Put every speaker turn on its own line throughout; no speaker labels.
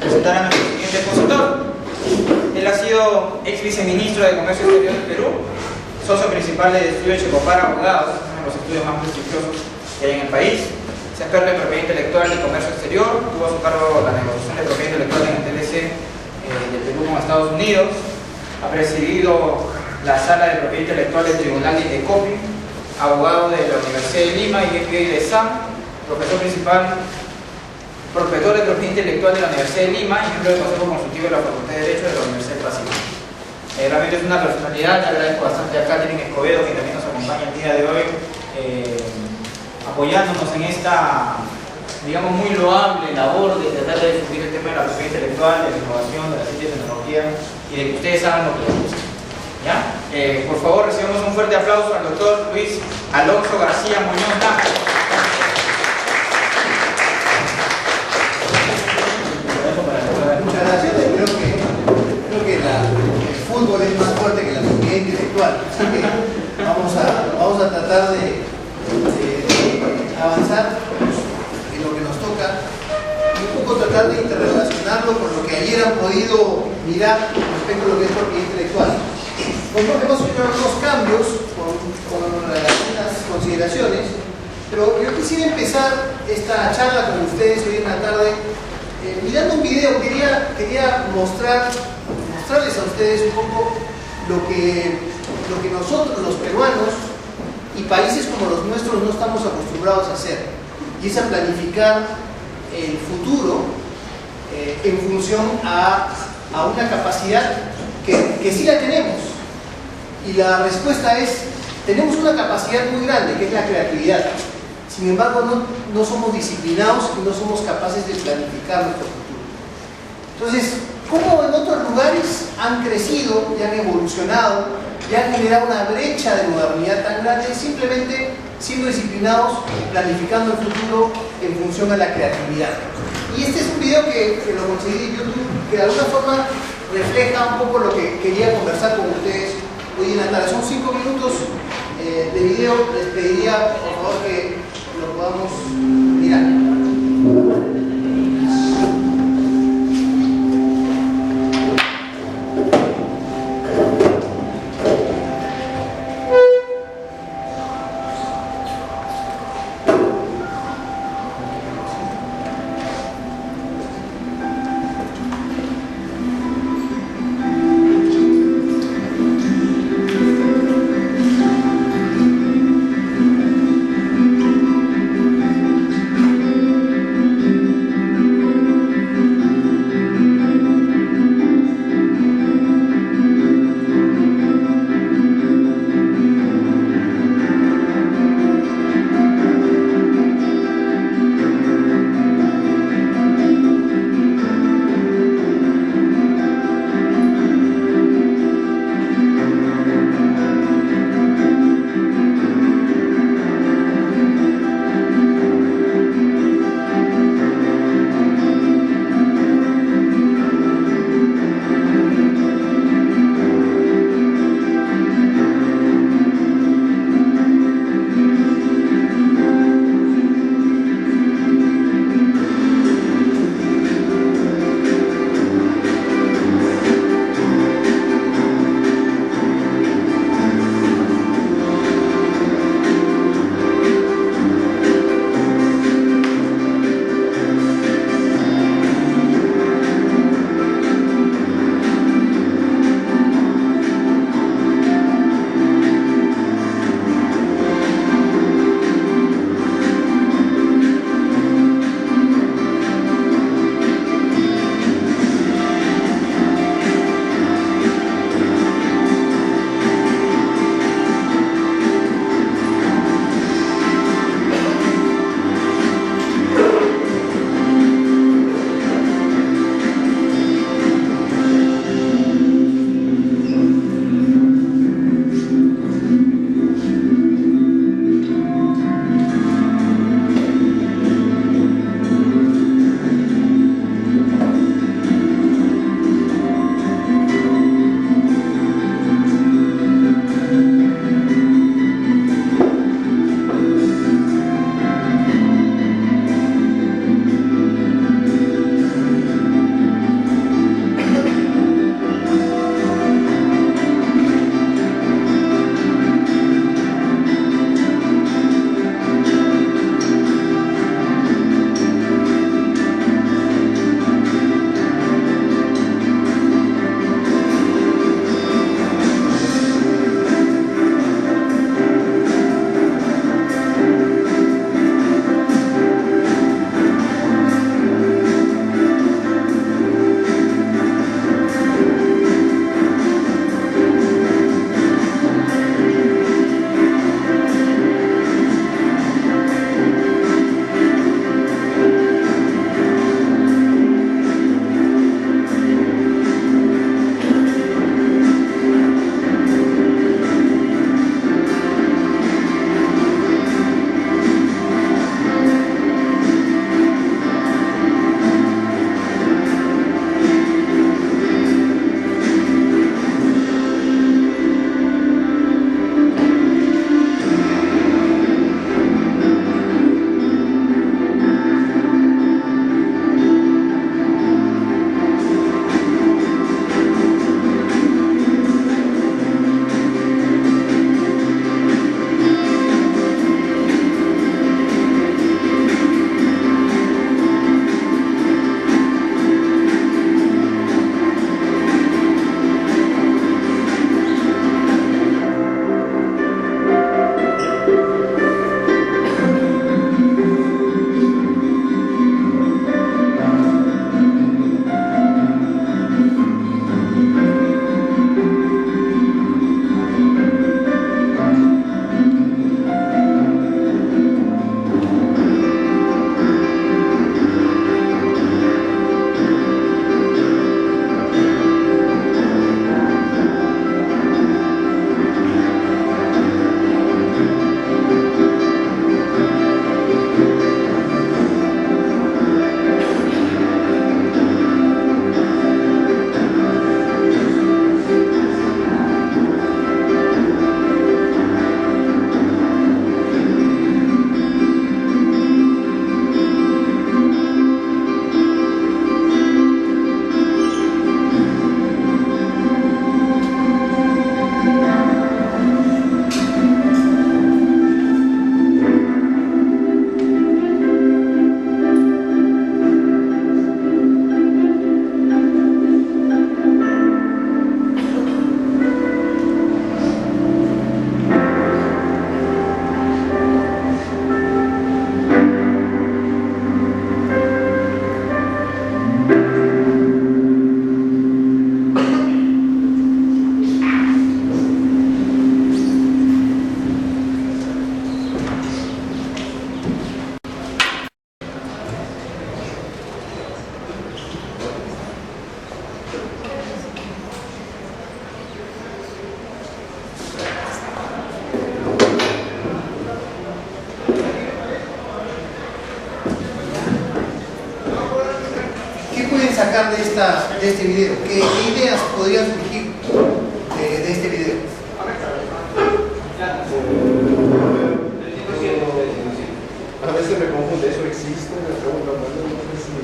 presentar a nuestro siguiente expositor. Él ha sido ex viceministro de Comercio Exterior del Perú, socio principal del estudio Checopar Abogados, uno de los estudios más prestigiosos que hay en el país. Es experto en propiedad intelectual y comercio exterior, tuvo a su cargo la negociación de propiedad intelectual en el TLC del Perú con Estados Unidos. Ha presidido la sala de propiedad intelectual del Tribunal de Indecopi, abogado de la Universidad de Lima y MBA de SAM, profesor principal, prospector de propiedad intelectual de la Universidad de Lima y miembro del Consejo Consultivo de la Facultad de Derecho de la Universidad del Pacífico. Realmente es una personalidad. Le agradezco bastante a Catherine Escobedo, que también nos acompaña el día de hoy, apoyándonos en esta, digamos, muy loable labor de tratar de difundir el tema de la propiedad intelectual, de la innovación, de la ciencia y tecnología y de que ustedes hagan lo que les gusta. ¿Ya? Por favor, recibamos un fuerte aplauso al doctor Luis Alonso García Muñoz Nájera.
Muchas gracias. Creo que el fútbol es más fuerte que la propiedad intelectual, así que vamos a tratar de avanzar en lo que nos toca y un poco tratar de interrelacionarlo con lo que ayer han podido mirar respecto a lo que es propiedad intelectual. Hemos hecho algunos cambios con algunas consideraciones, pero yo quisiera empezar esta charla con ustedes hoy en la tarde mirando un video. Quería mostrarles a ustedes un poco lo que nosotros, los peruanos y países como los nuestros, no estamos acostumbrados a hacer, y es a planificar el futuro en función a una capacidad que sí la tenemos. Y la respuesta es: tenemos una capacidad muy grande, que es la creatividad. Sin embargo, no somos disciplinados y no somos capaces de planificar nuestro futuro. Entonces, ¿cómo en otros lugares han crecido y han evolucionado y han generado una brecha de modernidad tan grande simplemente siendo disciplinados, planificando el futuro en función a la creatividad? Y este es un video que lo conseguí en YouTube, que de alguna forma refleja un poco lo que quería conversar con ustedes hoy en la tarde. Son 5 minutos de video. Les pediría por favor que lo podamos mirar. sacar de este video? ¿Qué ideas podrían surgir de este video?
A veces me confunde, ¿eso existe? Me pregunto, no sé si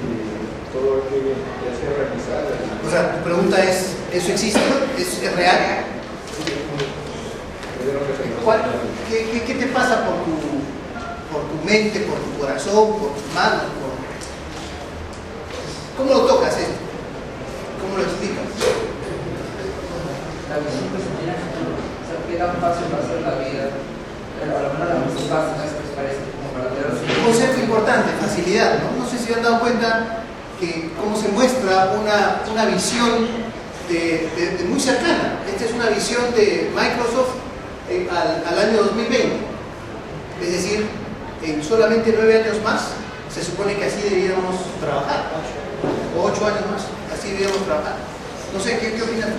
todo lo que ya se ha realizado.
O sea, tu pregunta es, ¿eso existe? ¿Es real? ¿Qué te pasa por tu mente, por tu corazón, por tus manos? ¿Cómo lo tocas esto? ¿Cómo lo explicas?
La visión personal, o sea, qué tan fácil va a ser la vida, pero a lo mejor la más fácil es que parece como para tener
Un concepto importante, facilidad, ¿no? No sé si han dado cuenta que cómo se muestra una visión de muy cercana. Esta es una visión de Microsoft al año 2020. Es decir, en solamente 9 años más se supone que así deberíamos trabajar. O 8 años más, así deberíamos trabajar. No sé, ¿qué opinan?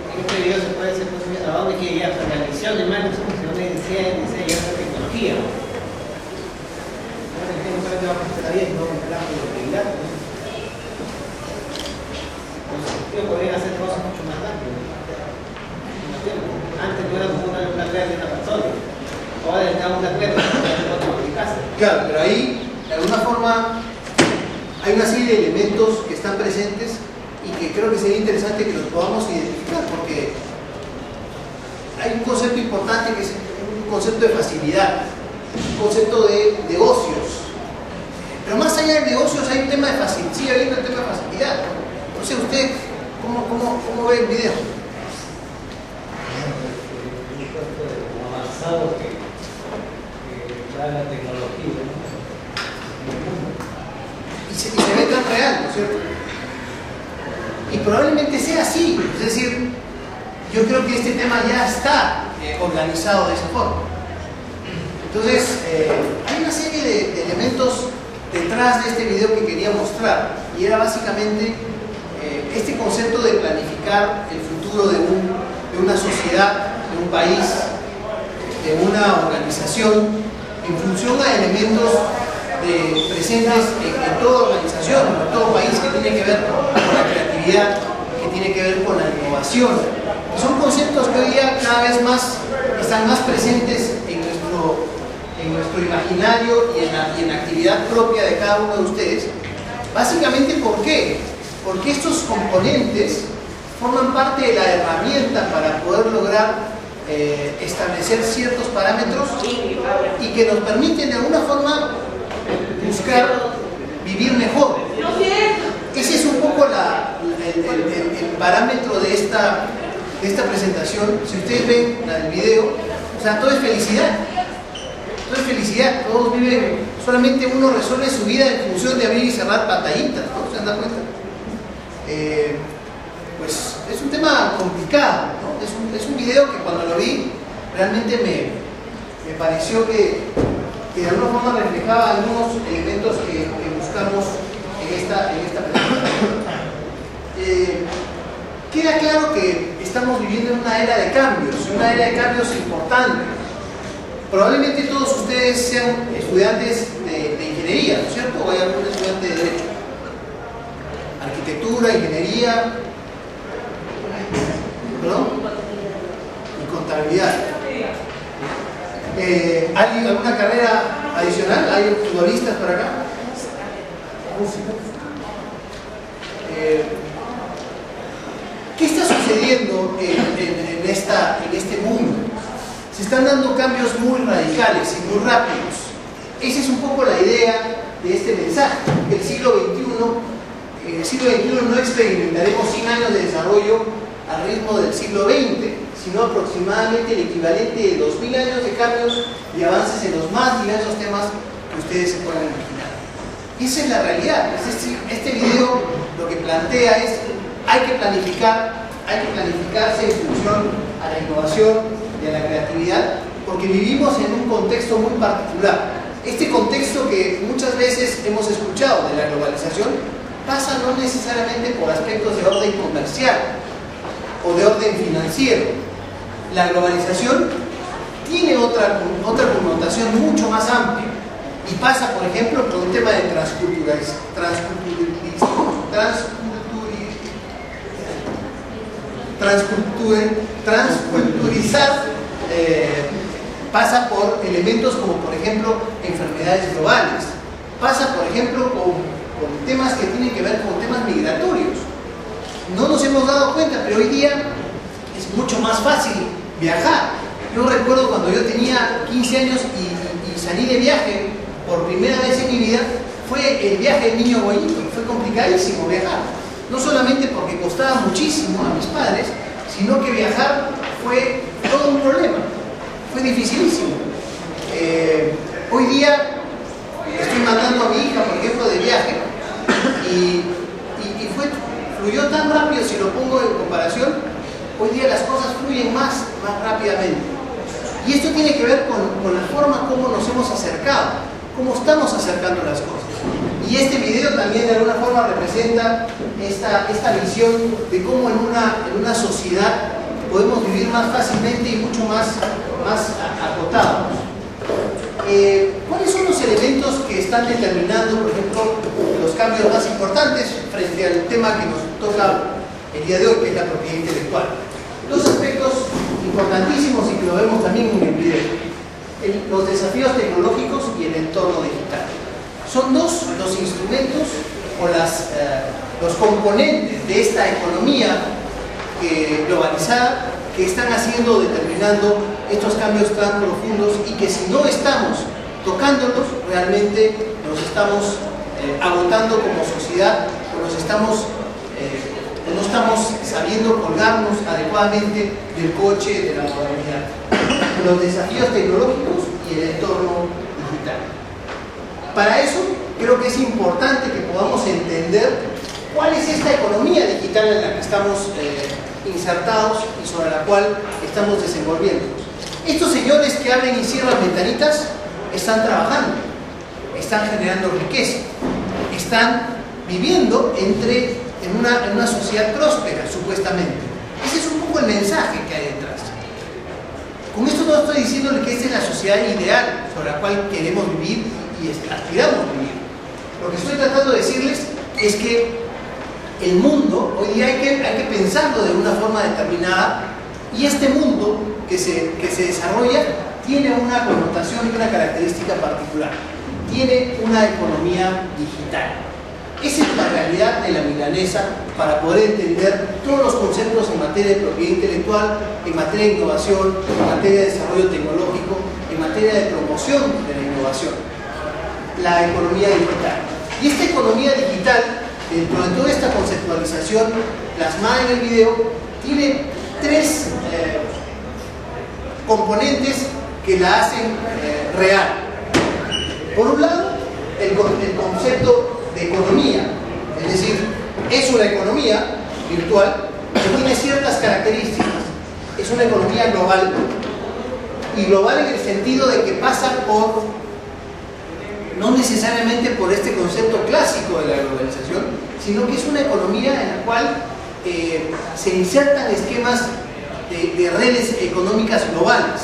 En este video se puede hacer a dónde quiere llegar, o sea, la visión de Microsoft, si uno desea llegar a la tecnología. No solamente va a funcionar bien, sino con la productividad. Ellos podrían hacer cosas mucho más rápido. Antes no era como una clave de una persona. Ahora necesitamos una clave de otra casa.
Claro, pero ahí, de alguna forma, hay una serie de elementos que están presentes y que creo que sería interesante que los podamos identificar, porque hay un concepto importante que es un concepto de facilidad, un concepto de negocios. Pero más allá de negocios hay un tema de facilidad, sigue habiendo el tema de facilidad. No sé, usted, ¿cómo ve el video?
Un concepto avanzado que da la tecnología, ¿no?
Y se ve tan real, ¿no es cierto? Y probablemente sea así, es decir, yo creo que este tema ya está organizado de esa forma. Entonces, hay una serie de elementos detrás de este video que quería mostrar, y era básicamente este concepto de planificar el futuro de una sociedad, de un país, de una organización, en función a elementos presentes en toda organización, en todo país, que tiene que ver con la creatividad, que tiene que ver con la innovación. Son conceptos que hoy día cada vez más están más presentes en nuestro imaginario y en la actividad propia de cada uno de ustedes. Básicamente, ¿por qué? Porque estos componentes forman parte de la herramienta para poder lograr establecer ciertos parámetros y que nos permiten de alguna forma buscar vivir mejor. Ese es un poco el parámetro de esta presentación. Si ustedes ven el video, o sea, todo es felicidad. Todo es felicidad, todos viven, solamente uno resuelve su vida en función de abrir y cerrar pantallitas, ¿no? ¿Se han dado cuenta? Pues es un tema complicado, ¿no? Es un video que cuando lo vi realmente me pareció que de alguna forma reflejaba algunos elementos que buscamos en esta presentación. Queda claro que estamos viviendo en una era de cambios importantes. Probablemente todos ustedes sean estudiantes de ingeniería, ¿no es cierto? O hay algún estudiante de derecho, arquitectura, ingeniería, ¿perdón? Y contabilidad. ¿Hay alguna carrera adicional? ¿Hay futbolistas por acá? Música. ¿Qué está sucediendo en este mundo? Se están dando cambios muy radicales y muy rápidos. Esa es un poco la idea de este mensaje. En el siglo XXI no experimentaremos 100 años de desarrollo al ritmo del siglo XX, sino aproximadamente el equivalente de 2000 años de cambios y avances en los más diversos temas que ustedes se puedan imaginar. Esa es la realidad. Este video lo que plantea es: hay que planificarse en función a la innovación y a la creatividad, porque vivimos en un contexto muy particular. Este contexto que muchas veces hemos escuchado de la globalización pasa no necesariamente por aspectos de orden comercial o de orden financiero. La globalización tiene otra connotación mucho más amplia. Y pasa, por ejemplo, por un tema de transculturizar, pasa por elementos como, por ejemplo, enfermedades globales, pasa, por ejemplo, con temas que tienen que ver con temas migratorios. No nos hemos dado cuenta, pero hoy día es mucho más fácil viajar. Yo recuerdo cuando yo tenía 15 años y salí de viaje por primera vez en mi vida, fue el viaje del niño Goyito. Fue complicadísimo viajar, no solamente porque costaba muchísimo a mis padres, sino que viajar fue todo un problema, fue dificilísimo. Hoy día estoy mandando a mi hija, por ejemplo, de viaje y fluyó tan rápido. Si lo pongo en comparación, hoy día las cosas fluyen más rápidamente. Y esto tiene que ver con la forma como nos hemos acercado, cómo estamos acercando las cosas. Y este video también de alguna forma representa esta visión de cómo en una sociedad podemos vivir más fácilmente y mucho más acotados. ¿Cuáles son los elementos que están determinando, por ejemplo, los cambios más importantes frente al tema que nos toca el día de hoy, que es la propiedad intelectual? Dos aspectos importantísimos y que lo vemos también en el video: los desafíos tecnológicos y el entorno digital. Son dos los instrumentos o los componentes de esta economía globalizada que están determinando estos cambios tan profundos, y que si no estamos tocándolos, realmente nos estamos agotando como sociedad, o no estamos sabiendo colgarnos adecuadamente del coche de la modernidad. Los desafíos tecnológicos y el entorno digital. Para eso creo que es importante que podamos entender cuál es esta economía digital en la que estamos insertados y sobre la cual estamos desenvolviendo. Estos señores que abren y cierran ventanitas están trabajando, están generando riqueza, están viviendo en una sociedad próspera, supuestamente. Ese es un poco el mensaje que hay detrás. Con esto no estoy diciéndole que esta es la sociedad ideal sobre la cual queremos vivir y aspiramos a vivir. Lo que estoy tratando de decirles es que el mundo, hoy día hay que pensarlo de una forma determinada, y este mundo que se desarrolla tiene una connotación y una característica particular. Tiene una economía digital. Esa es la realidad de la milanesa para poder entender todos los conceptos en materia de propiedad intelectual, en materia de innovación, en materia de desarrollo tecnológico, en materia de promoción de la innovación. La economía digital. Y esta economía digital, dentro de toda esta conceptualización plasmada en el video, tiene tres componentes que la hacen real. Por un lado, el concepto de economía, es decir, es una economía virtual que tiene ciertas características. Es una economía global, y global en el sentido de que pasa no necesariamente por este concepto clásico de la globalización, sino que es una economía en la cual se insertan esquemas de redes económicas globales,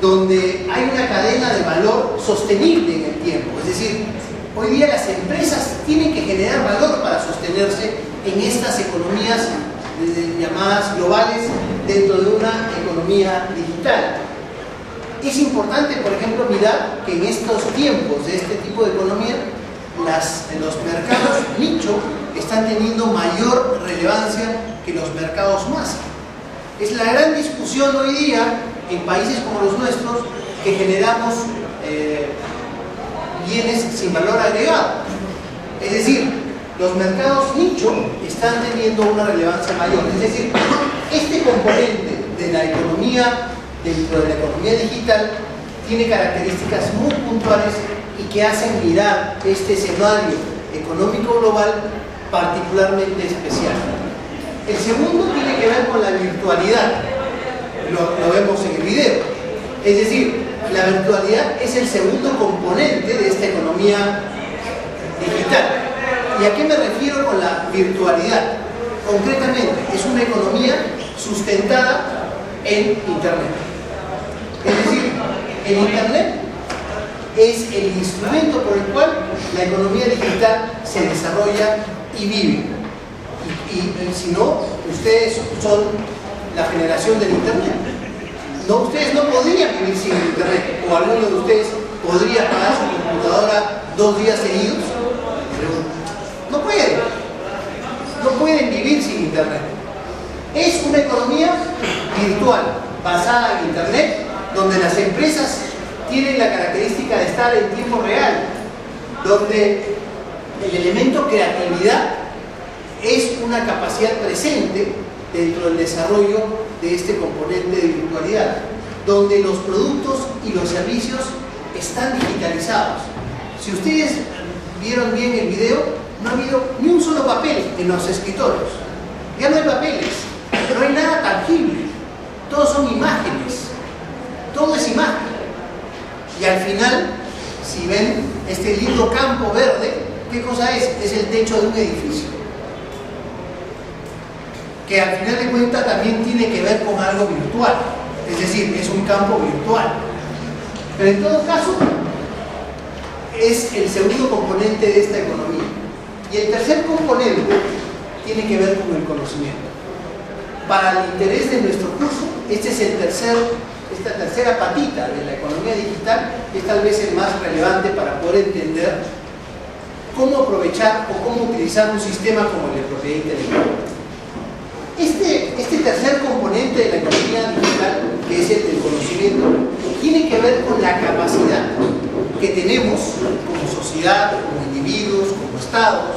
donde hay una cadena de valor sostenible en el tiempo. Es decir, hoy día las empresas tienen que generar valor para sostenerse en estas economías llamadas globales dentro de una economía digital. Es importante, por ejemplo, mirar que en estos tiempos de este tipo de economía, los mercados nicho están teniendo mayor relevancia que los mercados masa. Es la gran discusión hoy día en países como los nuestros, que generamos bienes sin valor agregado. Es decir, los mercados nicho están teniendo una relevancia mayor. Es decir, este componente de la economía, dentro de la economía digital, tiene características muy puntuales y que hacen mirar este escenario económico global particularmente especial. El segundo tiene que ver con la virtualidad. Lo vemos en el video. Es decir, la virtualidad es el segundo componente de esta economía digital. ¿Y a qué me refiero con la virtualidad? Concretamente, es una economía sustentada en Internet. Es decir, en Internet es el instrumento por el cual la economía digital se desarrolla y vive. Y si no, ustedes son la generación del Internet. No, ustedes no podrían vivir sin Internet, o alguno de ustedes podría pagar su computadora 2 días seguidos. No pueden. No pueden vivir sin Internet. Es una economía virtual, basada en Internet, donde las empresas tienen la característica de estar en tiempo real, donde el elemento creatividad es una capacidad presente dentro del desarrollo de este componente de virtualidad, donde los productos y los servicios están digitalizados. Si ustedes vieron bien el video, no ha habido ni un solo papel en los escritorios. Ya no hay papeles, no hay nada tangible. Todos son imágenes. Todo es imagen. Y al final, si ven este lindo campo verde, ¿qué cosa es? Es el techo de un edificio. Que al final de cuentas también tiene que ver con algo virtual. Es decir, es un campo virtual. Pero en todo caso, es el segundo componente de esta economía. Y el tercer componente tiene que ver con el conocimiento. Para el interés de nuestro curso, esta tercera patita de la economía digital es tal vez el más relevante para poder entender cómo aprovechar o cómo utilizar un sistema como el de propiedad intelectual. Este tercer componente de la economía digital, que es el del conocimiento, tiene que ver con la capacidad que tenemos como sociedad, como individuos, como estados,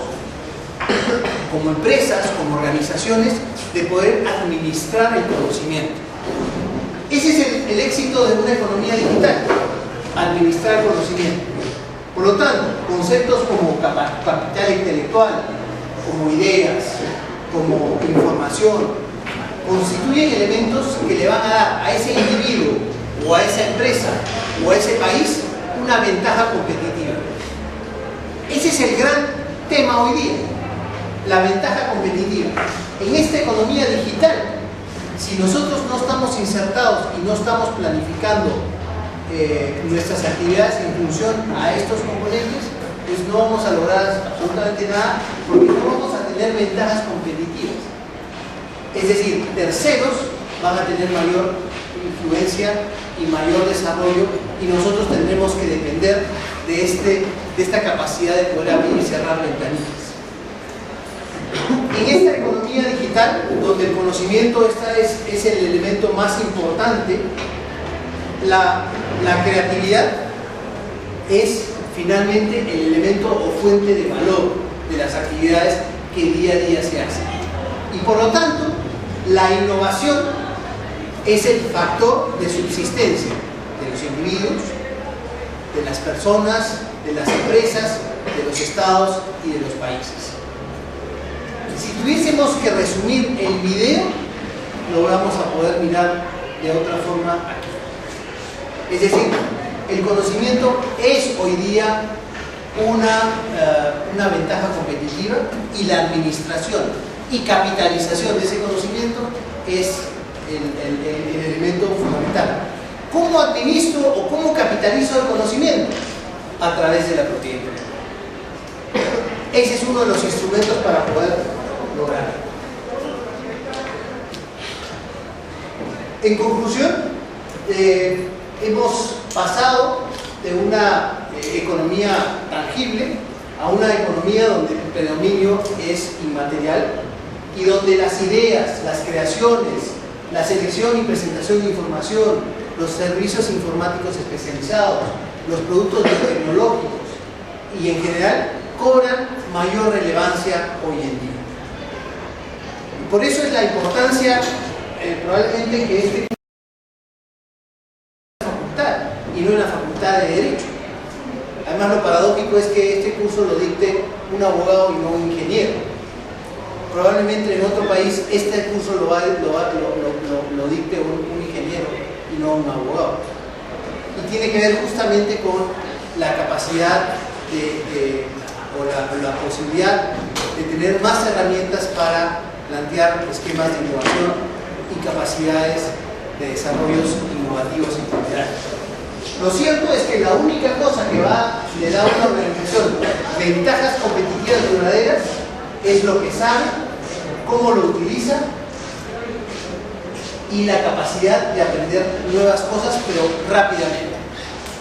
como empresas, como organizaciones, de poder administrar el conocimiento. Ese es el éxito de una economía digital, administrar el conocimiento. Por lo tanto, conceptos como capital intelectual, como ideas, como información, constituyen elementos que le van a dar a ese individuo o a esa empresa o a ese país una ventaja competitiva. Ese es el gran tema hoy día, la ventaja competitiva. En esta economía digital, si nosotros no estamos insertados y no estamos planificando nuestras actividades en función a estos componentes, pues no vamos a lograr absolutamente nada, porque no vamos a tener ventajas competitivas. Es decir, terceros van a tener mayor influencia y mayor desarrollo, y nosotros tendremos que depender de esta capacidad de poder abrir y cerrar ventanillas. En esta economía digital, donde el conocimiento es el elemento más importante, la creatividad es finalmente el elemento o fuente de valor de las actividades que día a día se hacen. Y por lo tanto, la innovación es el factor de subsistencia de los individuos, de las personas, de las empresas, de los estados y de los países. Si tuviésemos que resumir el video, lo vamos a poder mirar de otra forma aquí. Es decir, el conocimiento es hoy día una ventaja competitiva, y la administración y capitalización de ese conocimiento es el elemento fundamental. ¿Cómo administro o cómo capitalizo el conocimiento? A través de la propiedad intelectual. Ese es uno de los instrumentos para poder lograr. En conclusión, hemos pasado de una economía tangible a una economía donde el predominio es inmaterial y donde las ideas, las creaciones, la selección y presentación de información, los servicios informáticos especializados, los productos biotecnológicos y en general cobran mayor relevancia hoy en día. Y por eso es la importancia probablemente que este facultad y no en la facultad de Derecho. Además, lo paradójico es que este curso lo dicte un abogado y no un ingeniero. Probablemente en otro país este curso lo dicte un ingeniero y no un abogado. Y tiene que ver justamente con la capacidad o la posibilidad de tener más herramientas para plantear esquemas de innovación y capacidades de desarrollos innovativos y culturales. Lo cierto es que la única cosa que le da a una organización ventajas competitivas duraderas es lo que sabe, cómo lo utiliza y la capacidad de aprender nuevas cosas, pero rápidamente.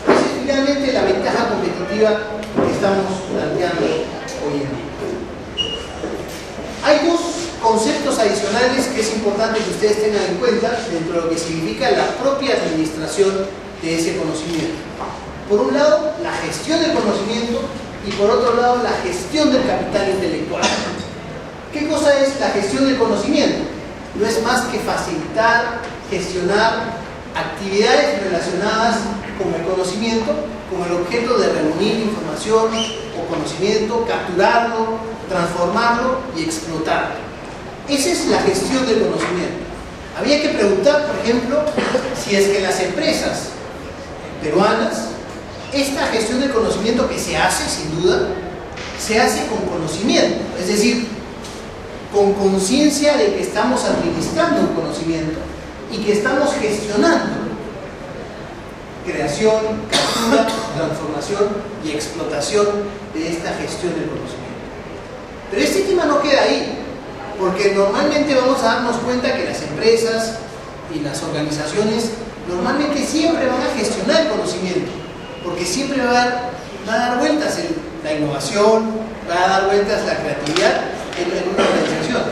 Esa es finalmente la ventaja competitiva que estamos planteando hoy en día. Hay dos conceptos adicionales que es importante que ustedes tengan en cuenta dentro de lo que significa la propia administración de ese conocimiento. Por un lado, la gestión del conocimiento y por otro lado, la gestión del capital intelectual. ¿Qué cosa es la gestión del conocimiento? No es más que facilitar, gestionar actividades relacionadas con el conocimiento, con el objeto de reunir información o conocimiento, capturarlo, transformarlo y explotarlo. Esa es la gestión del conocimiento. Había que preguntar, por ejemplo, si es que las empresas peruanas, esta gestión del conocimiento que se hace, sin duda, se hace con conocimiento, es decir, con conciencia de que estamos administrando un conocimiento y que estamos gestionando creación, captura, transformación y explotación de esta gestión del conocimiento. Pero este tema no queda ahí, porque normalmente vamos a darnos cuenta que las empresas y las organizaciones normalmente siempre van a gestionar el conocimiento, porque siempre va a dar vueltas en la innovación, va a dar vueltas la creatividad en una organización.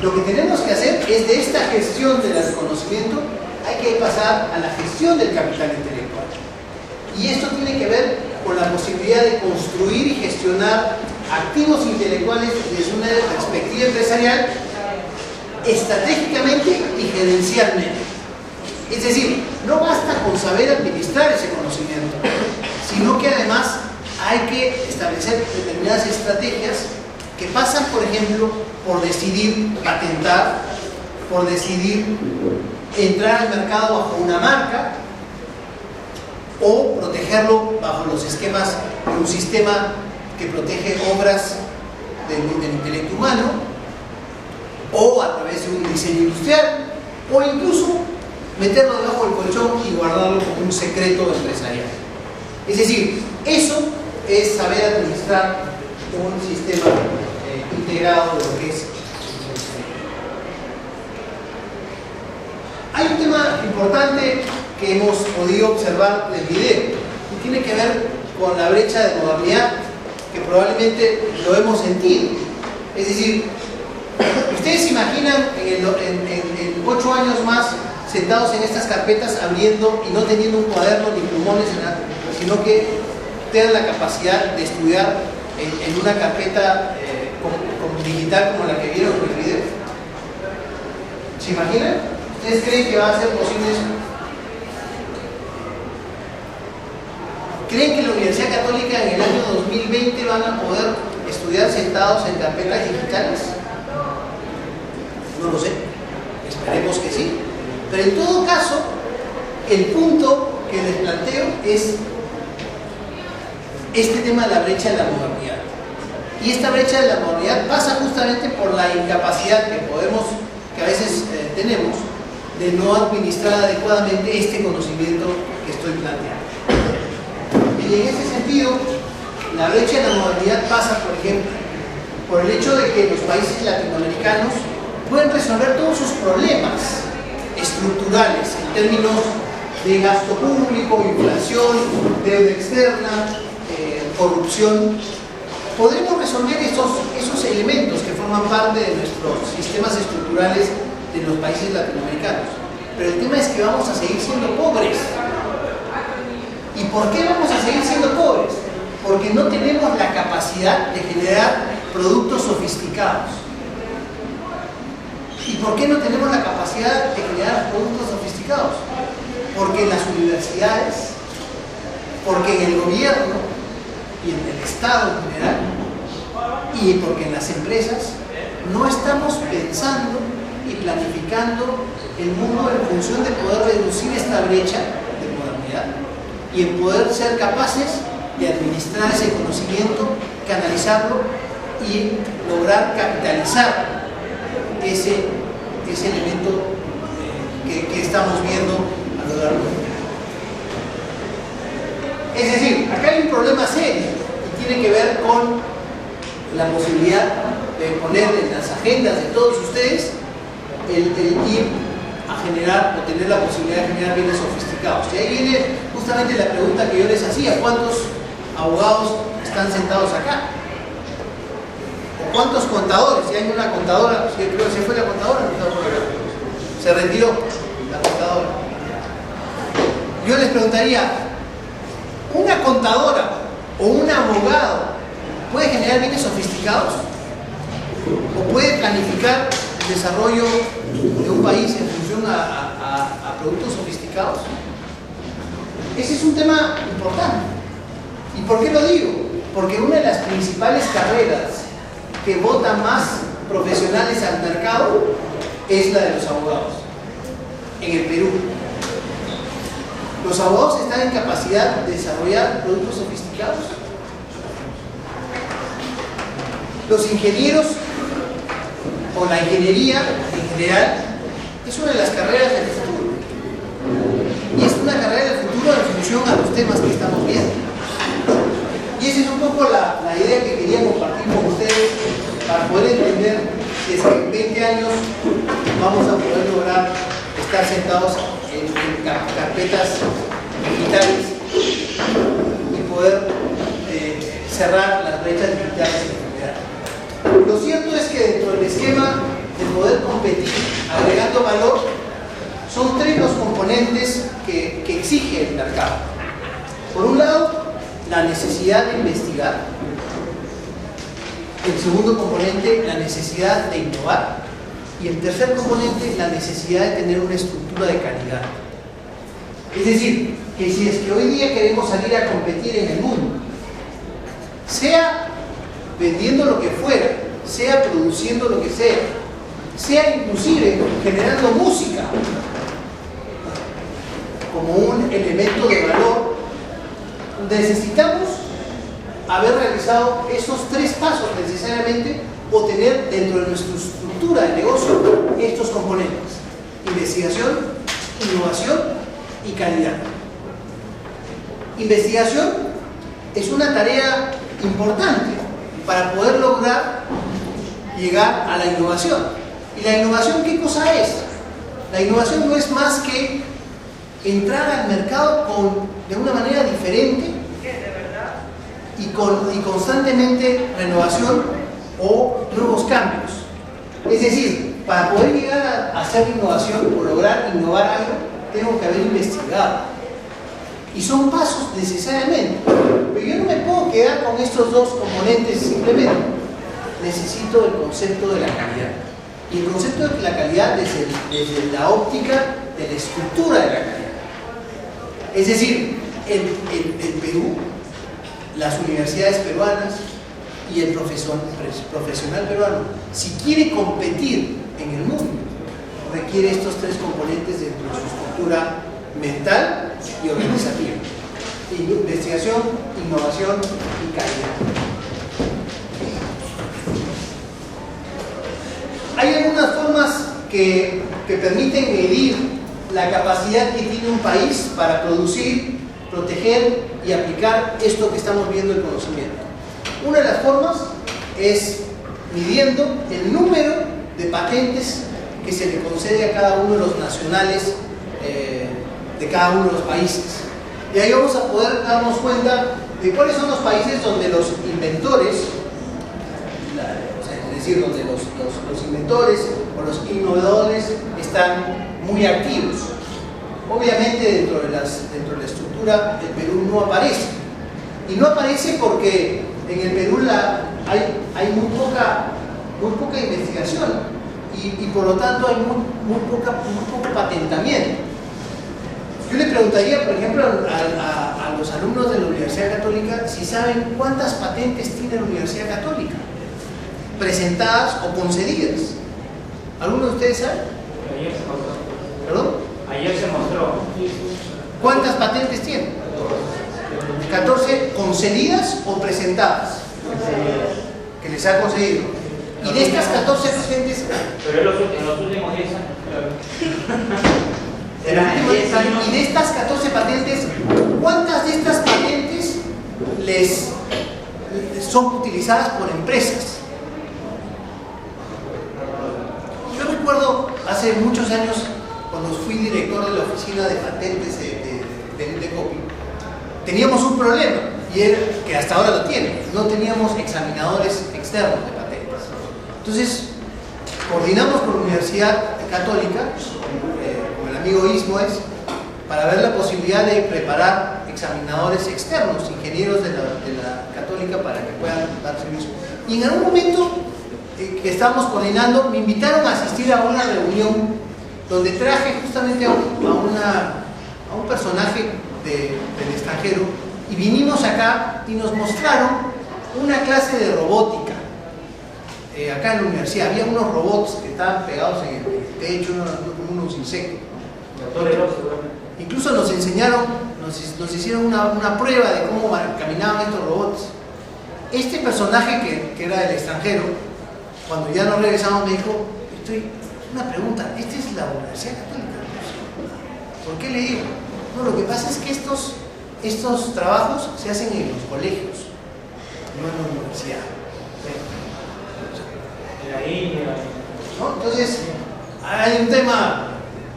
Lo que tenemos que hacer es de esta gestión del conocimiento hay que pasar a la gestión del capital intelectual. Y esto tiene que ver con la posibilidad de construir y gestionar activos intelectuales desde una perspectiva empresarial estratégicamente y gerencialmente. Es decir, no basta con saber administrar ese conocimiento, sino que además hay que establecer determinadas estrategias que pasan, por ejemplo, por decidir patentar, por decidir entrar al mercado bajo una marca o protegerlo bajo los esquemas de un sistema que protege obras del intelecto humano, o a través de un diseño industrial, o incluso meterlo debajo del colchón y guardarlo como un secreto empresarial. Es decir, eso es saber administrar un sistema integrado de lo que es. Hay un tema importante que hemos podido observar del video y tiene que ver con la brecha de modernidad que probablemente lo hemos sentido. Es decir, ustedes se imaginan en 8 años más sentados en estas carpetas abriendo y no teniendo un cuaderno ni plumones, sino que tengan la capacidad de estudiar en una carpeta digital como la que vieron en el video. ¿Se imaginan? ¿Ustedes creen que va a ser posible eso? ¿Creen que la Universidad Católica en el año 2020 van a poder estudiar sentados en carpetas digitales? No lo sé. Esperemos que sí. Pero en todo caso, el punto que les planteo es este tema de la brecha de la modernidad. Y esta brecha de la modernidad pasa justamente por la incapacidad que a veces tenemos de no administrar adecuadamente este conocimiento que estoy planteando. Y en ese sentido, la brecha de la modernidad pasa, por ejemplo, por el hecho de que los países latinoamericanos pueden resolver todos sus problemas estructurales en términos de gasto público, inflación, deuda externa, corrupción. Podremos resolver esos elementos que forman parte de nuestros sistemas estructurales de los países latinoamericanos. Pero el tema es que vamos a seguir siendo pobres. ¿Y por qué vamos a seguir siendo pobres? Porque no tenemos la capacidad de generar productos sofisticados. ¿Y por qué no tenemos la capacidad de generar productos sofisticados? Porque en las universidades, porque en el gobierno y en el Estado en general, y porque en las empresas no estamos pensando y planificando el mundo en función de poder reducir esta brecha de modernidad y en poder ser capaces de administrar ese conocimiento, canalizarlo y lograr capitalizar ese elemento que estamos viendo a lo largo del tiempo. Es decir, acá hay un problema serio y tiene que ver con la posibilidad de poner en las agendas de todos ustedes el ir a generar o tener la posibilidad de generar bienes sofisticados. Y ahí viene justamente la pregunta que yo les hacía: ¿cuántos abogados están sentados acá? ¿O cuántos contadores? Si hay una contadora, si creo que se fue la contadora, se retiró la contadora. Yo les preguntaría: ¿una contadora o un abogado puede generar bienes sofisticados? ¿O puede planificar el desarrollo de un país en función a productos sofisticados? Ese es un tema importante. ¿Y por qué lo digo? Porque una de las principales carreras que bota más profesionales al mercado es la de los abogados en el Perú. ¿Los abogados están en capacidad de desarrollar productos sofisticados? Los ingenieros o la ingeniería en general es una de las carreras del futuro. Y es una carrera del futuro en función a los temas que estamos viendo. Y esa es un poco la idea que quería compartir con ustedes para poder entender si es que en 20 años vamos a poder lograr estar sentados en carpetas digitales y poder cerrar las brechas digitales en general. Lo cierto es que dentro del esquema de poder competir agregando valor, son tres los componentes que exige el mercado. Por un lado, la necesidad de investigar. El segundo componente, la necesidad de innovar. Y el tercer componente, la necesidad de tener una estructura de calidad. Es decir, que si es que hoy día queremos salir a competir en el mundo, sea vendiendo lo que fuera, sea produciendo lo que sea inclusive generando música como un elemento de valor, necesitamos haber realizado esos tres pasos necesariamente o tener dentro de nuestra estructura de negocio estos componentes: investigación, innovación y calidad. Investigación es una tarea importante para poder lograr llegar a la innovación. ¿Y la innovación qué cosa es? La innovación no es más que entrar al mercado de una manera diferente y constantemente renovación o nuevos cambios. Es decir, para poder llegar a hacer innovación o lograr innovar algo, tengo que haber investigado. Y son pasos necesariamente. Pero yo no me puedo quedar con estos dos componentes simplemente. Necesito el concepto de la calidad. Y el concepto de la calidad desde la óptica de la estructura de la calidad. Es decir, en Perú, las universidades peruanas y el profesional peruano, si quiere competir en el mundo, requiere estos tres componentes dentro de su estructura mental y organizativa: investigación, innovación y calidad. Hay algunas formas que permiten medir la capacidad que tiene un país para producir, proteger y aplicar esto que estamos viendo, el conocimiento. Una de las formas es midiendo el número de patentes que se le concede a cada uno de los nacionales de cada uno de los países. Y ahí vamos a poder darnos cuenta de cuáles son los países donde los inventores, es decir, donde los inventores o los innovadores están muy activos. Obviamente dentro de la estructura el Perú no aparece. Y no aparece porque en el Perú hay muy poca investigación y por lo tanto hay muy poco patentamiento. Yo le preguntaría, por ejemplo, a los alumnos de la Universidad Católica si saben cuántas patentes tiene la Universidad Católica, presentadas o concedidas. ¿Alguno de ustedes sabe?
Ayer se mostró.
¿Perdón?
Ayer se mostró.
¿Cuántas patentes tiene? 14 concedidas o presentadas. Que les ha concedido. Y de estas 14 patentes.
Pero en los últimos 10 años.
Y de estas 14 patentes, ¿cuántas de estas patentes son utilizadas por empresas. Yo recuerdo hace muchos años, cuando fui director de la oficina de patentes de Copy, teníamos un problema, y era que hasta ahora lo tiene: no teníamos examinadores externos de patentes. Entonces coordinamos con la Universidad Católica, con el amigo Ismoes, para ver la posibilidad de preparar examinadores externos, ingenieros de la Católica, para que puedan dar servicio. Y en algún momento que estábamos coordinando, me invitaron a asistir a una reunión donde traje justamente a un personaje del extranjero, y vinimos acá y nos mostraron una clase de robótica. Acá en la universidad había unos robots que estaban pegados en el techo, unos insectos, ¿no? Incluso nos enseñaron, nos hicieron una prueba de cómo caminaban estos robots. Este personaje que era del extranjero, cuando ya nos regresamos, me dijo: una pregunta, ¿esta es la Universidad Católica? ¿Por qué le digo? No, lo que pasa es que estos trabajos se hacen en los colegios, no en la universidad. ¿No? Entonces, hay un tema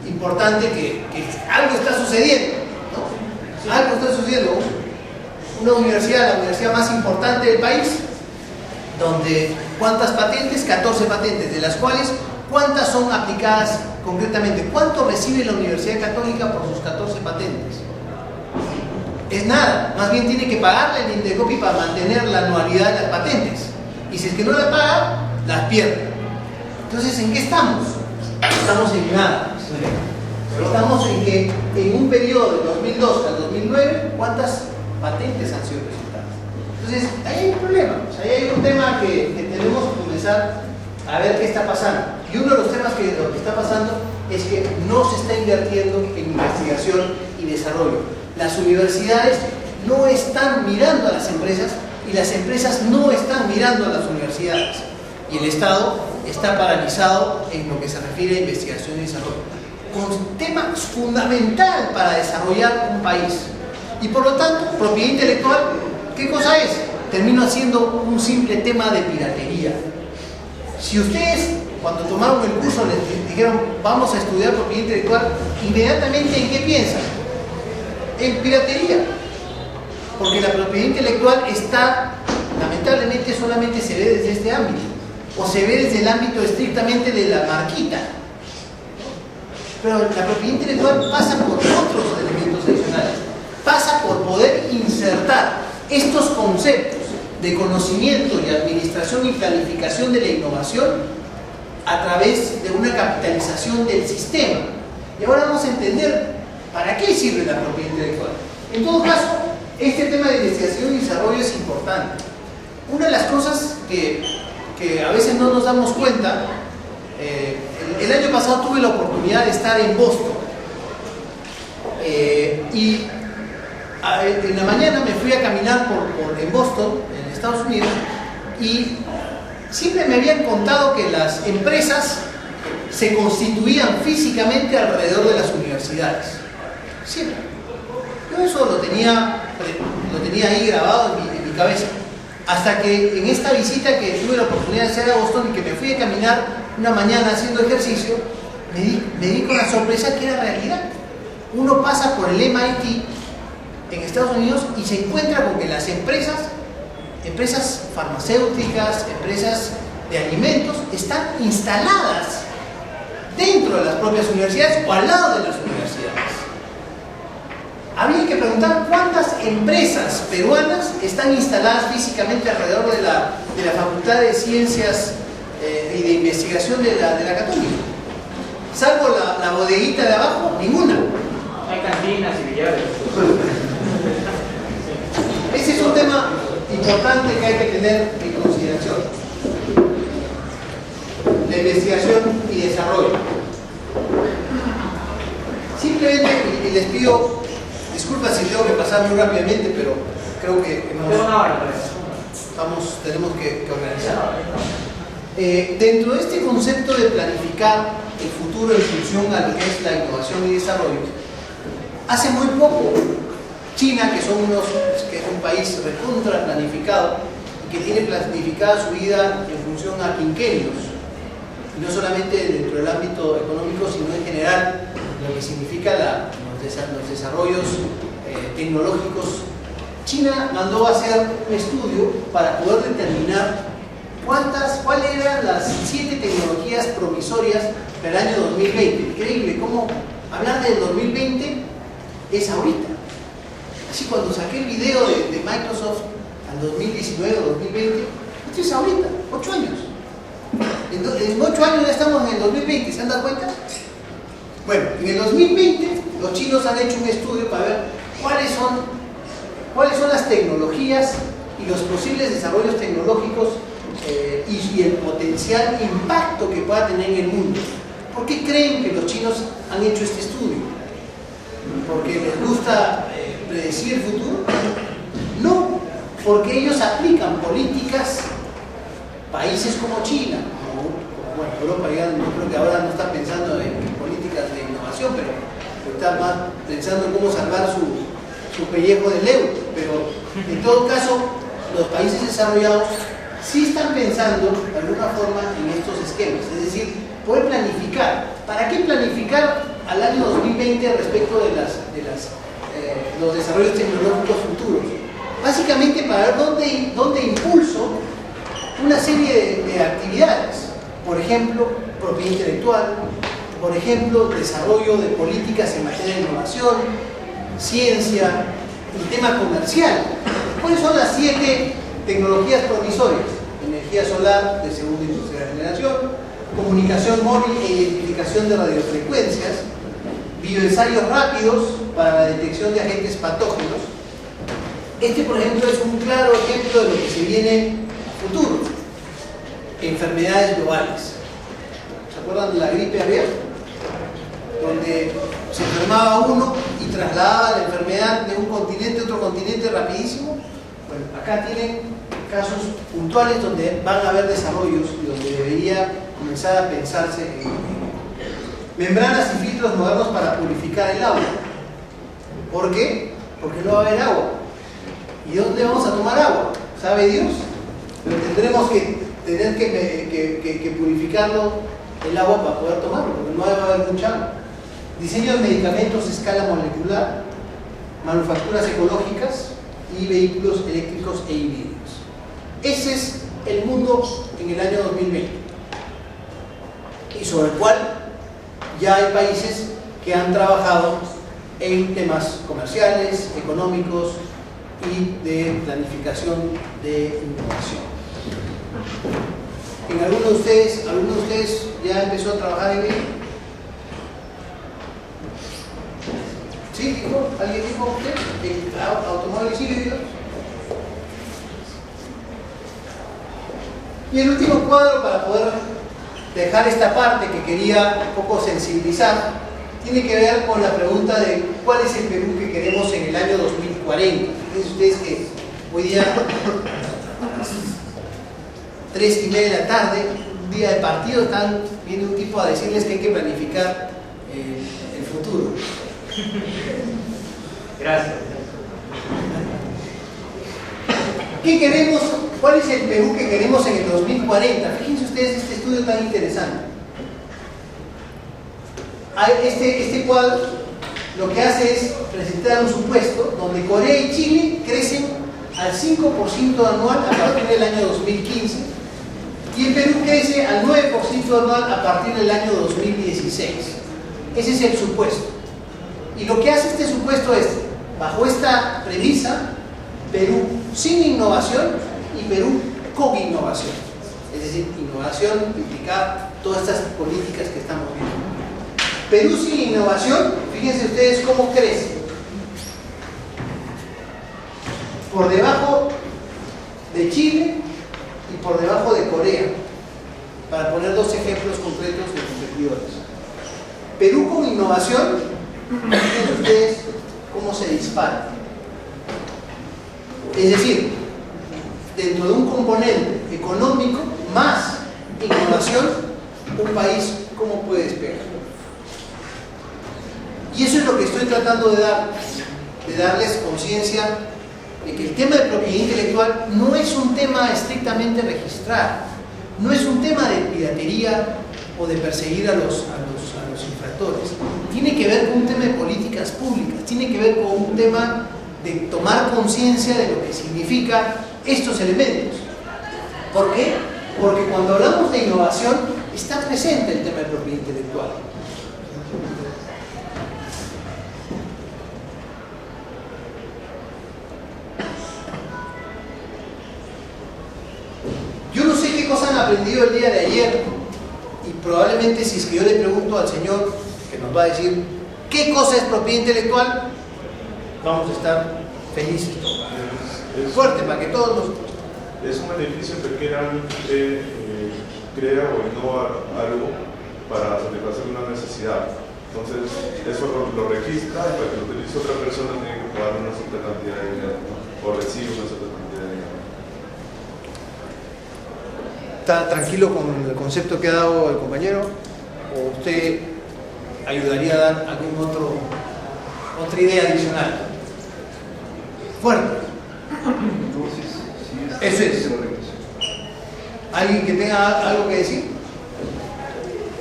importante que algo está sucediendo, ¿no? Algo está sucediendo. Una universidad, la universidad más importante del país, donde ¿cuántas patentes? 14 patentes, de las cuales ¿cuántas son aplicadas concretamente? ¿Cuánto recibe la Universidad Católica por sus 14 patentes? Es nada, más bien tiene que pagarle el Indecopy para mantener la anualidad de las patentes, y si es que no la paga, las pierde. Entonces, ¿en qué estamos? Estamos en nada. Estamos en que en un periodo de 2002 al 2009, ¿cuántas patentes han sido presentadas? Entonces, ahí hay un problema. O sea, ahí hay un tema que tenemos que comenzar a ver qué está pasando. Y uno de los temas que está pasando es que no se está invirtiendo en investigación y desarrollo. Las universidades no están mirando a las empresas, y las empresas no están mirando a las universidades. Y el Estado está paralizado en lo que se refiere a investigación y desarrollo, con temas fundamental para desarrollar un país. Y por lo tanto, propiedad intelectual, ¿qué cosa es? Termina siendo un simple tema de piratería. Si ustedes, cuando tomaron el curso, les dijeron: vamos a estudiar propiedad intelectual, inmediatamente ¿en qué piensan? En piratería. Porque la propiedad intelectual está, lamentablemente, solamente se ve desde este ámbito, o se ve desde el ámbito estrictamente de la marquita. Pero la propiedad intelectual pasa por otros elementos adicionales, pasa por poder insertar estos conceptos de conocimiento y administración y planificación de la innovación a través de una capitalización del sistema. Y ahora vamos a entender para qué sirve la propiedad intelectual. En todo caso, este tema de investigación y desarrollo es importante. Una de las cosas que a veces no nos damos cuenta, el año pasado tuve la oportunidad de estar en Boston, y en la mañana me fui a caminar en Boston, en Estados Unidos, y siempre me habían contado que las empresas se constituían físicamente alrededor de las universidades. Siempre. Yo eso lo tenía ahí grabado en mi cabeza. Hasta que en esta visita que tuve la oportunidad de hacer a Boston, y que me fui a caminar una mañana haciendo ejercicio, me di con la sorpresa que era realidad. Uno pasa por el MIT en Estados Unidos y se encuentra con que las empresas farmacéuticas, empresas de alimentos, están instaladas dentro de las propias universidades o al lado de las universidades. Había que preguntar cuántas empresas peruanas están instaladas físicamente alrededor de la Facultad de Ciencias y de Investigación de la Católica. Salvo la bodeguita de abajo, ninguna.
Hay cantinas y billares.
Ese es un tema importante que hay que tener en consideración. La investigación y desarrollo. Simplemente, y les pido disculpas si tengo que pasar muy rápidamente, pero creo que tenemos que organizar. Dentro de este concepto de planificar el futuro en función a lo que es la innovación y desarrollo, hace muy poco China, que es un país recontra planificado y que tiene planificada su vida en función a quinquenios, y no solamente dentro del ámbito económico, sino en general lo que significa los desarrollos tecnológicos. China mandó a hacer un estudio para poder determinar cuáles eran las 7 tecnologías promisorias para el año 2020. Increíble cómo hablar del 2020 es ahorita. Así cuando saqué el video de Microsoft al 2019 o 2020, esto es ahorita, 8 años. En 8 años ya estamos en el 2020, ¿se han dado cuenta? Bueno, en el 2020 los chinos han hecho un estudio para ver cuáles son las tecnologías y los posibles desarrollos tecnológicos y el potencial impacto que pueda tener en el mundo. ¿Por qué creen que los chinos han hecho este estudio? ¿Porque les gusta predecir el futuro? No, porque ellos aplican políticas, países como China, bueno, Europa ya no creo que ahora no está pensando en políticas de innovación, pero está más pensando en cómo salvar su pellejo del euro. Pero en todo caso, los países desarrollados sí están pensando de alguna forma en estos esquemas, es decir, poder planificar. ¿Para qué planificar al año 2020 respecto de los desarrollos tecnológicos futuros? Básicamente para ver dónde impulso una serie de actividades, por ejemplo, propiedad intelectual, por ejemplo, desarrollo de políticas en materia de innovación, ciencia, el tema comercial. ¿Cuáles son las 7 tecnologías promisorias? Energía solar de segunda y tercera generación, comunicación móvil e identificación de radiofrecuencias, bioensayos rápidos para la detección de agentes patógenos. Este, por ejemplo, es un claro ejemplo de lo que se viene a futuro. Enfermedades globales. ¿Se acuerdan de la gripe aviar? Donde se enfermaba uno y trasladaba la enfermedad de un continente a otro continente rapidísimo. Bueno, acá tienen casos puntuales donde van a haber desarrollos y donde debería comenzar a pensarse en membranas y filtros modernos para purificar el agua. ¿Por qué? Porque no va a haber agua. ¿Y dónde vamos a tomar agua? ¿Sabe Dios? Pero tendremos que purificarlo el agua para poder tomarlo, porque no va a haber mucha agua. Diseño de medicamentos a escala molecular, manufacturas ecológicas y vehículos eléctricos e híbridos. Ese es el mundo en el año 2020 y sobre el cual ya hay países que han trabajado en temas comerciales, económicos y de planificación de innovación. ¿Alguno de ustedes ya empezó a trabajar en ello? ¿Sí? ¿Dijo? ¿Alguien dijo usted? ¿En automóviles híbridos? Y el último cuadro, para poder dejar esta parte que quería un poco sensibilizar, tiene que ver con la pregunta de cuál es el Perú que queremos en el año 2040. Fíjense ustedes que hoy día a las 3:30 de la tarde, un día de partido, están viendo un tipo a decirles que hay que planificar el futuro.
Gracias.
¿Qué queremos? ¿Cuál es el Perú que queremos en el 2040? Fíjense ustedes este estudio tan interesante. Este cuadro lo que hace es presentar un supuesto donde Corea y Chile crecen al 5% anual a partir del año 2015 y el Perú crece al 9% anual a partir del año 2016. Ese es el supuesto. Y lo que hace este supuesto es, bajo esta premisa, Perú sin innovación y Perú con innovación. Es decir, innovación implica todas estas políticas que estamos viendo. Perú sin innovación, fíjense ustedes cómo crece. Por debajo de Chile y por debajo de Corea, para poner dos ejemplos concretos de competidores. Perú con innovación, fíjense ustedes cómo se dispara. Es decir, dentro de un componente económico más innovación, un país cómo puede despegar. Y eso es lo que estoy tratando de darles conciencia de que el tema de propiedad intelectual no es un tema estrictamente registral, no es un tema de piratería o de perseguir a los infractores. Tiene que ver con un tema de políticas públicas, tiene que ver con un tema de tomar conciencia de lo que significan estos elementos. ¿Por qué? Porque cuando hablamos de innovación está presente el tema de propiedad intelectual. Yo no sé qué cosas han aprendido el día de ayer, y probablemente si es que yo le pregunto al señor que nos va a decir qué cosa es propiedad intelectual, vamos a estar felices. Fuerte, para que todos nos...
Es un beneficio que crea o innova algo para satisfacer una necesidad. Entonces, eso lo registra y para que lo utilice otra persona tiene que pagar una cierta cantidad de dinero, ¿no? O recibe una cierta cantidad de dinero.
¿Está tranquilo con el concepto que ha dado el compañero? ¿O usted ayudaría a dar otra idea adicional? Fuerte. Eso es. ¿Alguien que tenga algo que decir?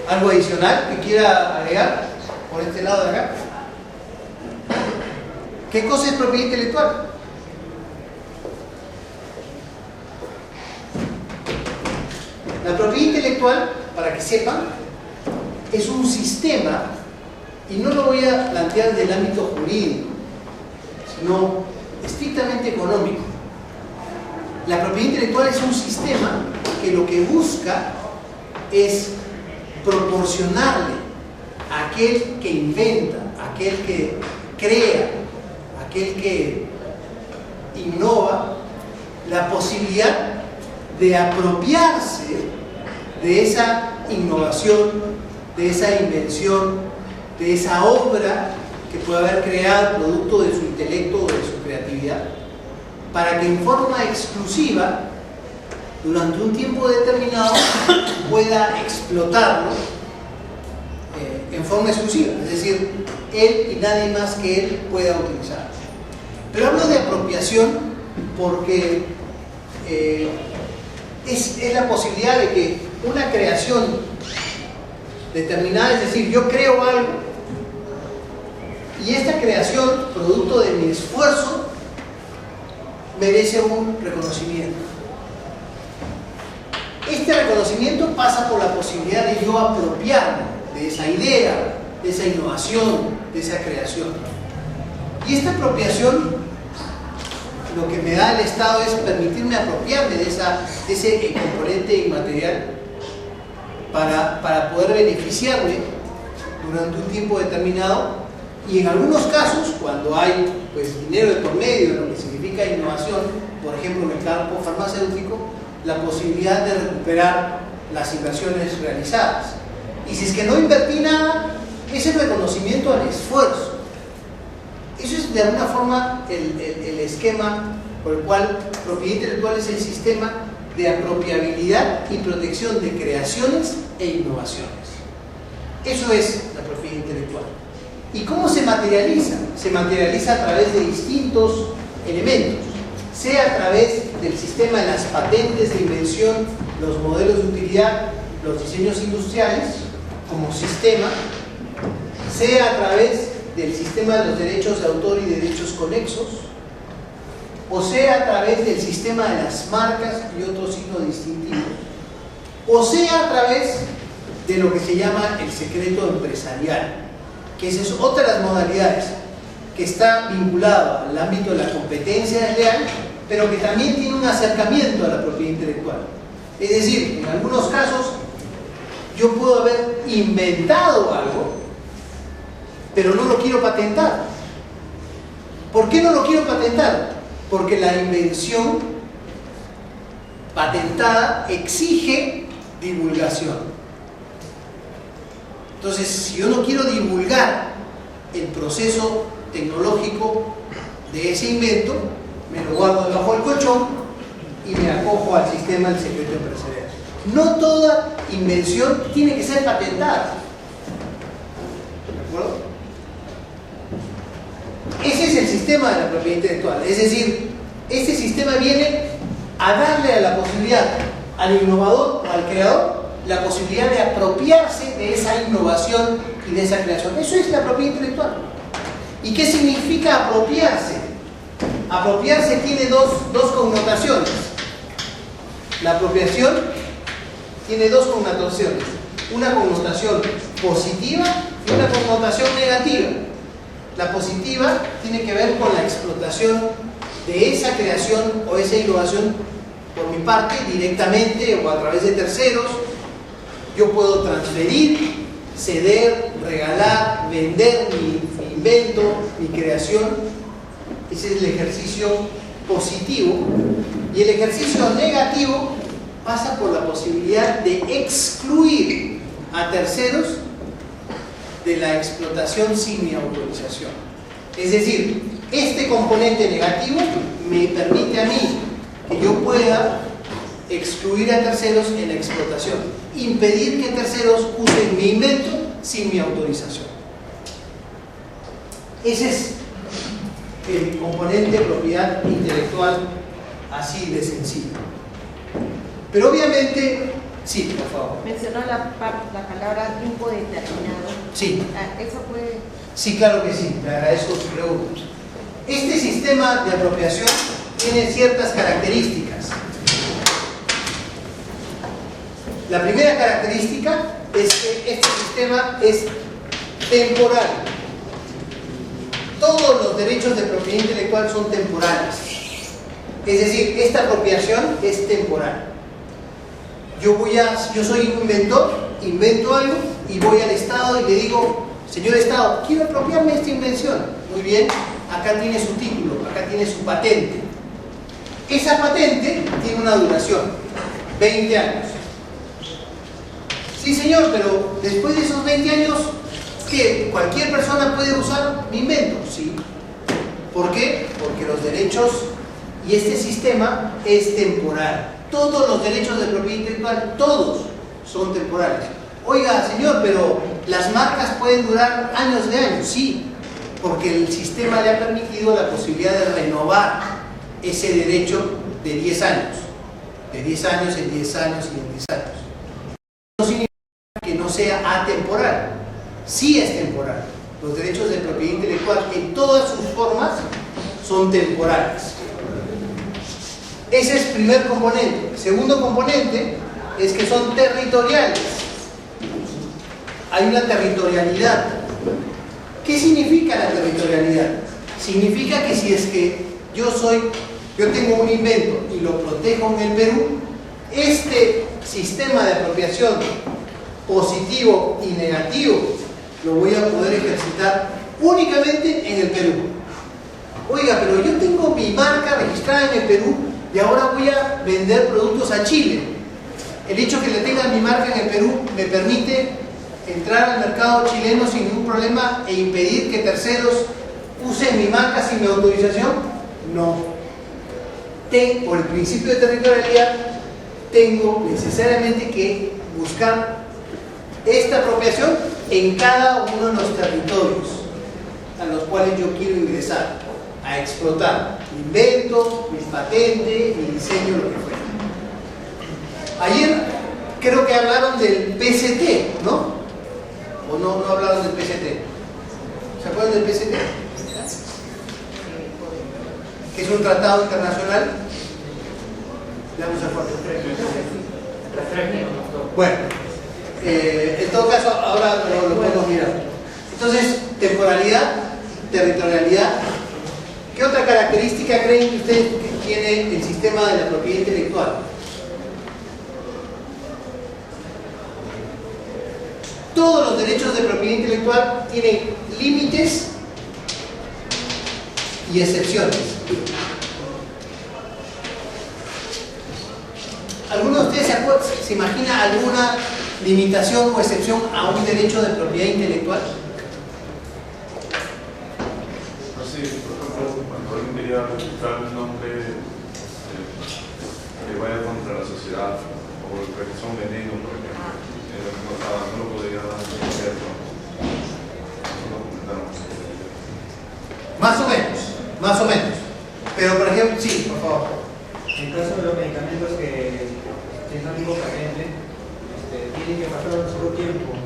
¿Algo adicional que quiera agregar por este lado de acá? ¿Qué cosa es propiedad intelectual? La propiedad intelectual, para que sepan, es un sistema, y no lo voy a plantear del ámbito jurídico, sino estrictamente económico. La propiedad intelectual es un sistema que lo que busca es proporcionarle a aquel que inventa, a aquel que crea, a aquel que innova, la posibilidad de apropiarse de esa innovación, de esa invención, de esa obra que puede haber creado producto de su intelecto o de su creatividad, para que en forma exclusiva, durante un tiempo determinado, pueda explotarlo en forma exclusiva, es decir, él y nadie más que él pueda utilizarlo. Pero hablo de apropiación porque es la posibilidad de que una creación determinada, es decir, yo creo algo y esta creación, producto de mi esfuerzo, merece un reconocimiento. Este reconocimiento pasa por la posibilidad de yo apropiarme de esa idea, de esa innovación, de esa creación. Y esta apropiación, lo que me da el Estado es permitirme apropiarme de ese componente inmaterial para poder beneficiarme durante un tiempo determinado. Y en algunos casos, cuando hay dinero de por medio, lo que significa innovación, por ejemplo en el campo farmacéutico, la posibilidad de recuperar las inversiones realizadas. Y si es que no invertí nada, es el reconocimiento al esfuerzo. Eso es de alguna forma el esquema por el cual propiedad intelectual es el sistema de apropiabilidad y protección de creaciones e innovaciones. Eso es la propiedad intelectual. ¿Y cómo se materializa? Se materializa a través de distintos elementos, sea a través del sistema de las patentes de invención, los modelos de utilidad, los diseños industriales como sistema, sea a través del sistema de los derechos de autor y derechos conexos, o sea a través del sistema de las marcas y otros signos distintivos, o sea a través de lo que se llama el secreto empresarial, que esa es otra de las modalidades que está vinculado al ámbito de la competencia desleal, pero que también tiene un acercamiento a la propiedad intelectual. Es decir, en algunos casos yo puedo haber inventado algo, pero no lo quiero patentar. ¿Por qué no lo quiero patentar? Porque la invención patentada exige divulgación. Entonces, si yo no quiero divulgar el proceso tecnológico de ese invento, me lo guardo debajo del colchón y me acojo al sistema del secreto empresarial. No toda invención tiene que ser patentada. ¿De acuerdo? Ese es el sistema de la propiedad intelectual. Es decir, este sistema viene a darle a la posibilidad al innovador o al creador la posibilidad de apropiarse de esa innovación y de esa creación. Eso es la propiedad intelectual. ¿Y qué significa apropiarse? Apropiarse tiene dos connotaciones. La apropiación tiene dos connotaciones. Una connotación positiva y una connotación negativa. La positiva tiene que ver con la explotación de esa creación o esa innovación por mi parte, directamente o a través de terceros. Yo puedo transferir, ceder, regalar, vender mi invento, mi creación. Ese es el ejercicio positivo. Y el ejercicio negativo pasa por la posibilidad de excluir a terceros de la explotación sin mi autorización. Es decir, este componente negativo me permite a mí que yo pueda excluir a terceros en la explotación, impedir que terceros usen mi invento sin mi autorización. Ese es el componente propiedad intelectual, así de sencillo. Pero obviamente, sí, por favor.
Mencionó la palabra tiempo determinado.
Sí.
¿Eso puede...?
Sí, claro que sí, le agradezco su pregunta. Este sistema de apropiación tiene ciertas características. La primera característica es que este sistema es temporal. Todos los derechos de propiedad intelectual son temporales. Es decir, esta apropiación es temporal. Yo soy un inventor, invento algo y voy al Estado y le digo: señor Estado, quiero apropiarme de esta invención. Muy bien, acá tiene su título, acá tiene su patente. Esa patente tiene una duración, 20 años. Sí, señor, pero después de esos 20 años, ¿qué? ¿Cualquier persona puede usar mi invento? Sí. ¿Por qué? Porque los derechos y este sistema es temporal. Todos los derechos de propiedad intelectual, todos son temporales. Oiga, señor, pero las marcas pueden durar años de años. Sí, porque el sistema le ha permitido la posibilidad de renovar ese derecho de 10 años. De 10 años en 10 años y en 10 años. No significa que no sea atemporal. Sí es temporal. Los derechos de propiedad intelectual en todas sus formas son temporales. Ese es el primer componente. El segundo componente es que son territoriales. Hay una territorialidad. ¿Qué significa la territorialidad? Significa que si es que yo tengo un invento y lo protejo en el Perú, este sistema de apropiación positivo y negativo lo voy a poder ejercitar únicamente en el Perú. Oiga, pero yo tengo mi marca registrada en el Perú y ahora voy a vender productos a Chile. El hecho que le tenga mi marca en el Perú me permite entrar al mercado chileno sin ningún problema e impedir que terceros usen mi marca sin mi autorización. No. Por el principio de territorialidad, tengo necesariamente que buscar esta apropiación en cada uno de los territorios a los cuales yo quiero ingresar a explotar mi invento, mi patente, mi diseño, lo que fuera. Ayer creo que hablaron del PCT, ¿no? ¿O no hablaron del PCT? ¿Se acuerdan del PCT? Que es un tratado internacional. Le damos el fuerte. Bueno, en todo caso, ahora lo podemos mirar. Entonces, temporalidad, territorialidad. ¿Qué otra característica creen que ustedes que tiene el sistema de la propiedad intelectual? Todos los derechos de propiedad intelectual tienen límites y excepciones. ¿Alguno de ustedes se imagina alguna limitación o excepción a un derecho de propiedad intelectual?
Sí, por ejemplo, cuando alguien quería registrar un nombre que vaya contra la sociedad o que son venenos, por ejemplo, no lo podría hacer.
Más o menos. más o menos. Pero por ejemplo, sí, por favor.
En caso de los medicamentos que están tipo patente, tienen que pasar un solo tiempo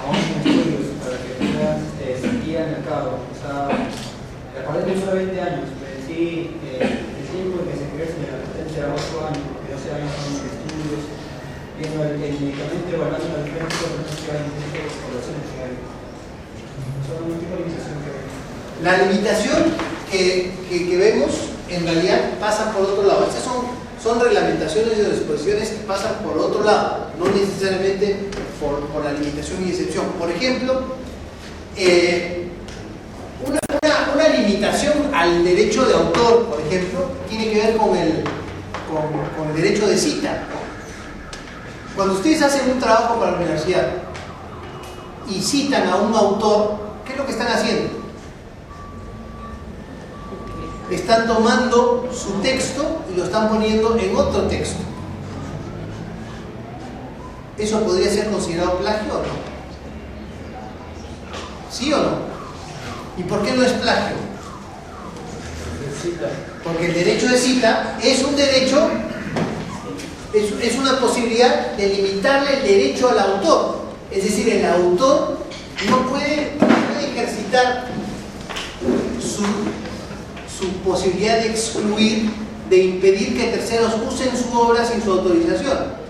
a unos estudios para que puedan salir al mercado. O sea, la patente dura 20 años, pero sí, el tiempo en que se ejerce la patente será 8 años, porque 12 años son estudios, viendo el medicamento, evaluando la diferencia de los que hay en poblaciones que hay. Son un tipo de limitación que hay.
La limitación que vemos en realidad pasa por otro lado. Estas son reglamentaciones y disposiciones que pasan por otro lado, no necesariamente por la limitación y excepción. Por ejemplo, una limitación al derecho de autor, por ejemplo, tiene que ver con el derecho de cita. Cuando ustedes hacen un trabajo para la universidad y citan a un autor, ¿qué es lo que están haciendo? Están tomando su texto y lo están poniendo en otro texto. ¿Eso podría ser considerado plagio o no? ¿Sí o no? ¿Y por qué no es plagio? Porque el derecho de cita es un derecho, es una posibilidad de limitarle el derecho al autor. Es decir, el autor no puede ejercitar su posibilidad de excluir, de impedir que terceros usen su obra sin su autorización.